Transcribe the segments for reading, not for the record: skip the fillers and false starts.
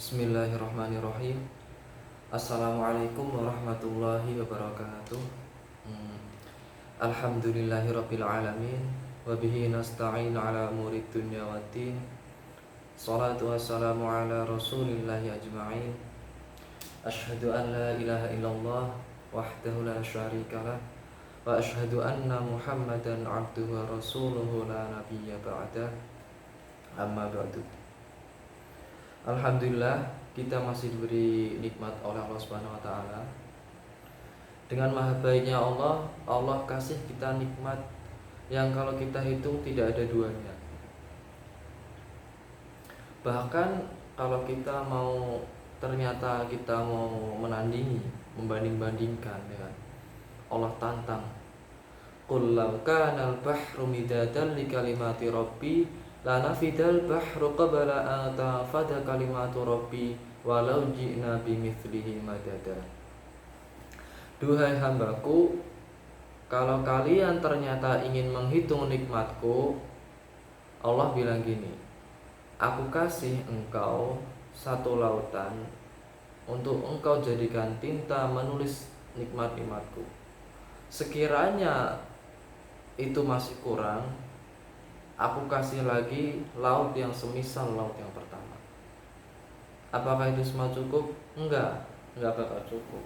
Bismillahirrahmanirrahim. Assalamualaikum warahmatullahi wabarakatuh. Hmm. Alhamdulillahirabbil alamin wa bihi nasta'in ala umurid dunya waddin. Shalatu wassalamu ala rasulillahi ajma'in. Asyhadu an la ilaha illallah wahdahu la syarikalah wa asyhadu anna Muhammadan abduhu wa rasuluhu la nabiyya ba'dah. Amma ba'du. Alhamdulillah, kita masih diberi nikmat oleh Allah Subhanahu wa taala. Dengan maha baiknya Allah, Allah kasih kita nikmat yang kalau kita hitung tidak ada duanya. Bahkan kalau kita mau menandingi, membanding-bandingkan dengan Allah tantang. Qul law kana al-bahru midadan li kalimati rabbi lanafidal bahru qabla an tanfada kalimatu rabbi walau ji'na bimithlihi madada. Duhai hambaku, kalau kalian ternyata ingin menghitung nikmatku, Allah bilang gini, aku kasih engkau satu lautan untuk engkau jadikan tinta menulis nikmat-nikmatku. Sekiranya itu masih kurang, aku kasih lagi laut yang semisal laut yang pertama. Apakah itu semua cukup? Enggak bakal cukup.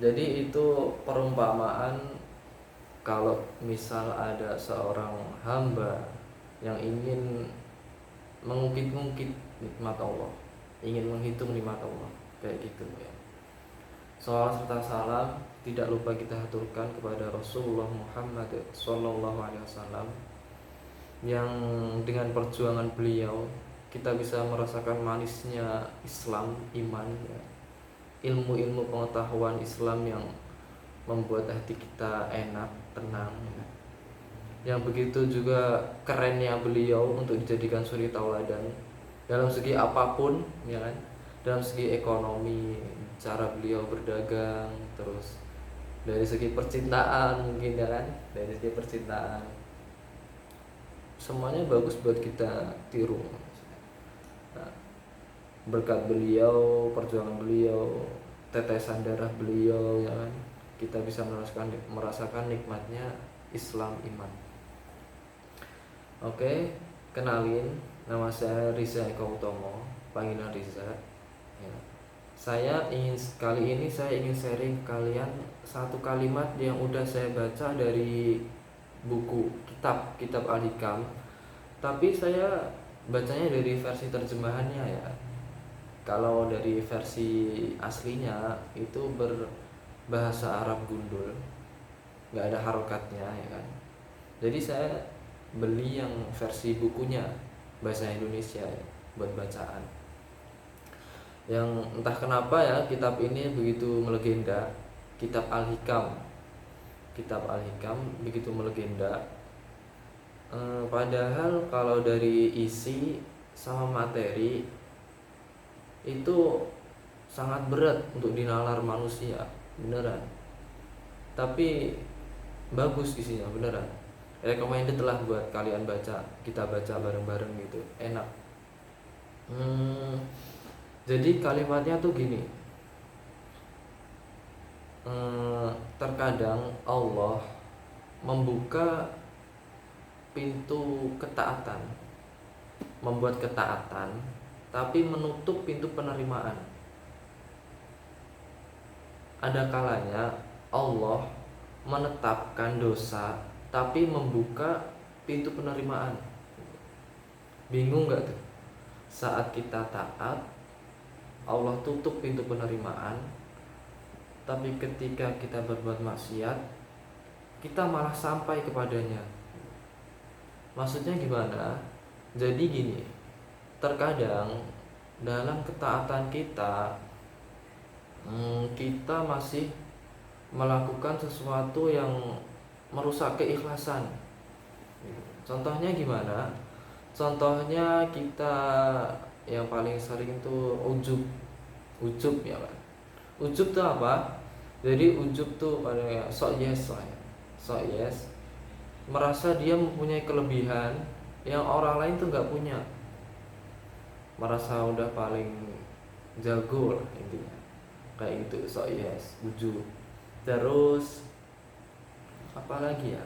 Jadi itu perumpamaan kalau misal ada seorang hamba yang ingin mengungkit-ungkit nikmat Allah, ingin menghitung nikmat Allah, kayak gitu ya. Salawat serta salam tidak lupa kita haturkan kepada Rasulullah Muhammad SAW, yang dengan perjuangan beliau kita bisa merasakan manisnya Islam, iman ya. Ilmu-ilmu pengetahuan Islam yang membuat hati kita enak, tenang ya. Yang begitu juga kerennya beliau untuk dijadikan suri tauladan dalam segi apapun ya kan. Dalam segi ekonomi, cara beliau berdagang, terus dari segi percintaan mungkin ya kan, dari segi percintaan semuanya bagus buat kita tiru. Nah, berkat beliau, perjuangan beliau, tetesan darah beliau ya kan, kita bisa merasakan nikmatnya Islam, iman. Oke, kenalin, nama saya Riza Eko Utomo, panggilan Riza ya. Saya ingin sharing ke kalian satu kalimat yang udah saya baca dari buku kitab Al-Hikam, tapi saya bacanya dari versi terjemahannya ya. Kalau dari versi aslinya itu berbahasa Arab gundul, nggak ada harokatnya ya kan. Jadi saya beli yang versi bukunya bahasa Indonesia ya, buat bacaan. Yang entah kenapa ya, kitab ini begitu melegenda. Kitab Al-Hikam begitu melegenda. Padahal kalau dari isi sama materi itu sangat berat untuk dinalar manusia, beneran. Tapi bagus isinya, beneran. Recommended lah buat kalian baca. Kita baca bareng-bareng gitu, enak. Jadi kalimatnya tuh gini, terkadang Allah membuka pintu ketaatan, membuat ketaatan, tapi menutup pintu penerimaan. Ada kalanya Allah menetapkan dosa, tapi membuka pintu penerimaan. Bingung gak tuh? Saat kita taat, Allah tutup pintu penerimaan, tapi ketika kita berbuat maksiat, kita malah sampai kepadanya. Maksudnya gimana? Jadi gini, terkadang dalam ketaatan kita masih melakukan sesuatu yang merusak keikhlasan. Contohnya gimana? Contohnya kita yang paling sering tuh ujub ya kan. Ujub tuh apa? Jadi ujub tuh pada sok yes, merasa dia mempunyai kelebihan yang orang lain tuh nggak punya. merasa udah paling jago lah intinya, kayak gitu. So yes, ujub. Terus apa lagi ya,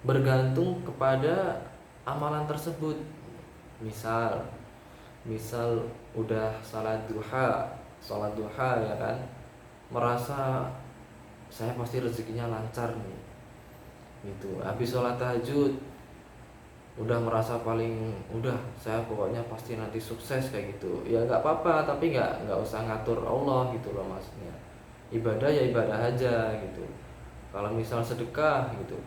bergantung kepada amalan tersebut. misal misal udah sholat duha ya kan, merasa saya pasti rezekinya lancar nih gitu. Habis sholat tahajud udah merasa paling udah, saya pokoknya pasti nanti sukses kayak gitu. Ya nggak apa-apa, tapi nggak usah ngatur Allah gitu loh maksudnya. Ibadah ya ibadah aja gitu. Kalau misal sedekah gitu,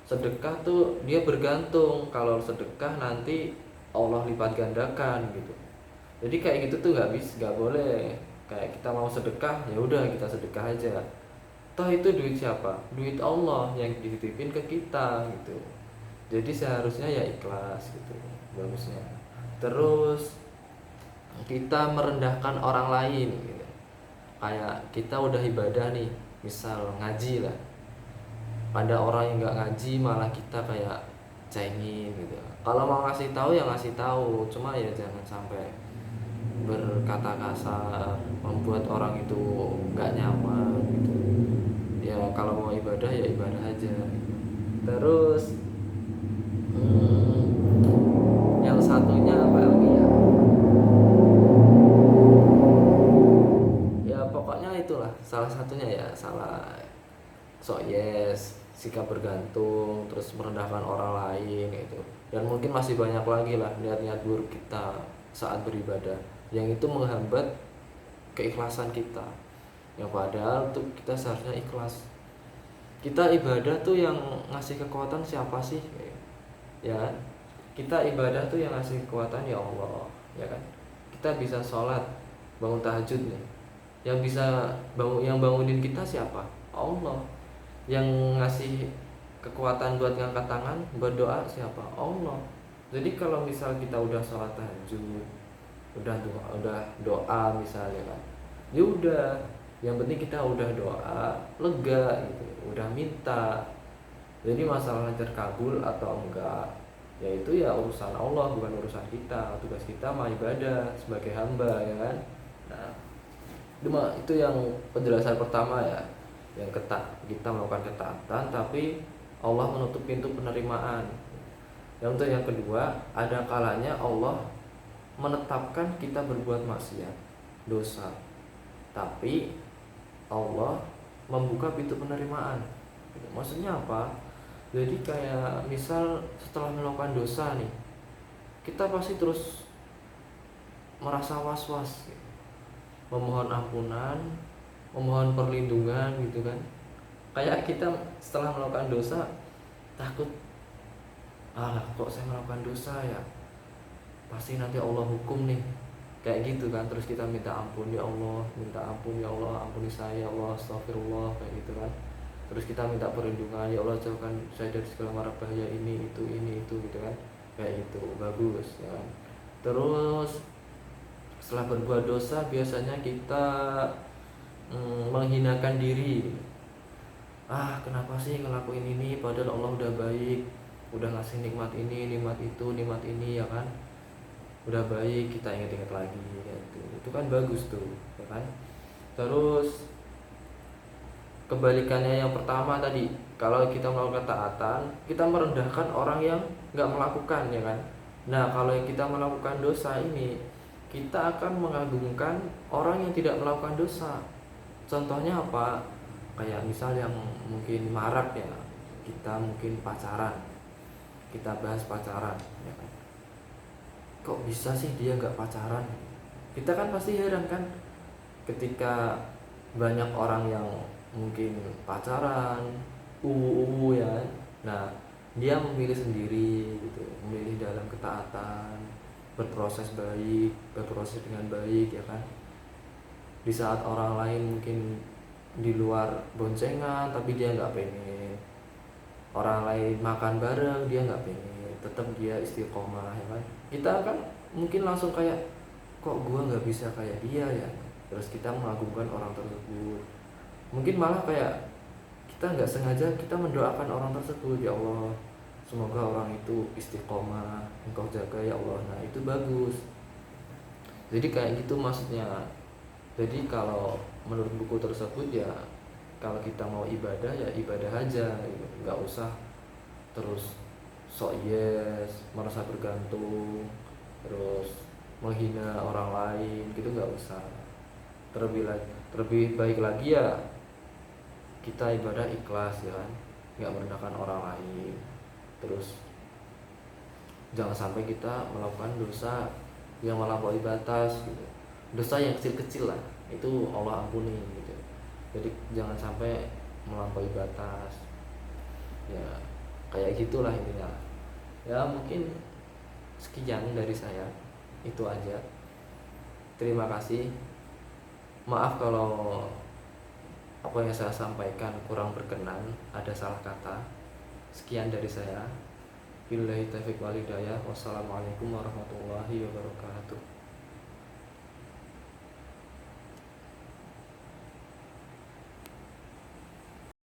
sedekah tuh dia bergantung, kalau sedekah nanti Allah lipat gandakan gitu. Jadi kayak gitu tuh nggak boleh kayak kita mau sedekah ya udah kita sedekah aja, toh itu duit siapa? Duit Allah yang dititipin ke kita gitu. Jadi seharusnya ya ikhlas gitu bagusnya. Terus kita merendahkan orang lain gitu. Kayak kita udah ibadah nih, misal ngaji lah, pada orang yang nggak ngaji malah kita kayak cengin gitu. Kalau mau ngasih tahu ya ngasih tahu, cuma ya jangan sampai berkata kasar membuat orang itu nggak nyaman gitu. Ya kalau mau ibadah ya ibadah aja. Terus yang satunya apa lagi ya? Ya pokoknya itulah salah satunya ya, salah so yes, sikap bergantung, terus merendahkan orang lain gitu. Dan mungkin masih banyak lagi lah niat-niat buruk kita saat beribadah yang itu menghambat keikhlasan kita. Yang padahal tuh kita seharusnya ikhlas. Kita ibadah tuh yang ngasih kekuatan siapa sih? Ya kan? Kita ibadah tuh yang ngasih kekuatan ya Allah, ya kan? Kita bisa sholat, bangun tahajud nih. Yang bisa yang bangunin kita siapa? Allah. Yang ngasih kekuatan buat ngangkat tangan, buat doa siapa? Allah. Jadi kalau misal kita udah sholat tahajud, udah doa misalnya kan, ya udah, yang penting kita udah doa lega gitu, udah minta. Jadi masalahnya terkabul atau enggak ya itu ya urusan Allah, bukan urusan kita. Tugas kita mah ibadah sebagai hamba ya kan. Nah itu yang penjelasan pertama ya, yang kita melakukan ketaatan tapi Allah menutup pintu penerimaan. Yang untuk yang kedua, ada kalanya Allah menetapkan kita berbuat maksiat, dosa, tapi Allah membuka pintu penerimaan. Maksudnya apa? Jadi kayak misal setelah melakukan dosa nih, kita pasti terus merasa was-was gitu, memohon ampunan, memohon perlindungan gitu kan. Kayak kita setelah melakukan dosa takut, kok saya melakukan dosa ya, pasti nanti Allah hukum nih, kayak gitu kan. Terus kita minta ampun, ya Allah, minta ampun ya Allah, ampuni saya ya Allah, astagfirullah, kayak gitu kan. Terus kita minta perlindungan, ya Allah jauhkan saya dari segala mara bahaya ini itu gitu kan, kayak gitu bagus ya kan. Terus setelah berbuat dosa biasanya kita menghinakan diri. Kenapa sih ngelakuin ini padahal Allah udah baik, udah ngasih nikmat ini, nikmat itu, nikmat ini ya kan, udah baik, kita ingat-ingat lagi gitu. Itu kan bagus tuh ya kan. Terus kebalikannya yang pertama tadi, kalau kita melakukan taatan, kita merendahkan orang yang nggak melakukan ya kan. Nah kalau kita melakukan dosa ini, kita akan mengagungkan orang yang tidak melakukan dosa. Contohnya apa? Kayak misal yang mungkin marak ya, kita mungkin pacaran, kita bahas pacaran ya kan. Kok bisa sih dia nggak pacaran? Kita kan pasti heran kan, ketika banyak orang yang mungkin pacaran ya kan? Nah dia memilih sendiri gitu, memilih dalam ketaatan, berproses baik, berproses dengan baik ya kan. Di saat orang lain mungkin di luar boncengan tapi dia nggak pengen, orang lain makan bareng dia nggak pengen, tetap dia istiqomah ya kan. Kita kan mungkin langsung kayak, kok gua nggak bisa kayak dia ya. Terus kita mengagumkan orang tersebut, mungkin malah kayak kita nggak sengaja kita mendoakan orang tersebut, ya Allah semoga orang itu istiqomah, engkau jaga ya Allah. Nah itu bagus. Jadi kayak gitu maksudnya. Jadi kalau menurut buku tersebut ya, kalau kita mau ibadah ya ibadah aja gitu. Nggak usah terus sok yes, merasa bergantung, terus menghina orang lain gitu, nggak usah. Terlebih baik lagi ya kita ibadah ikhlas ya kan, nggak merendahkan orang lain. Terus jangan sampai kita melakukan dosa yang melampaui batas gitu. Dosa yang kecil-kecil lah itu Allah ampuni gitu. Jadi jangan sampai melampaui batas ya, kayak gitulah intinya. Ya mungkin sekian dari saya, itu aja. Terima kasih, maaf kalau apa yang saya sampaikan kurang berkenan, ada salah kata. Sekian dari saya. Billahi taufiq wal hidayah. Wassalamualaikum warahmatullahi wabarakatuh.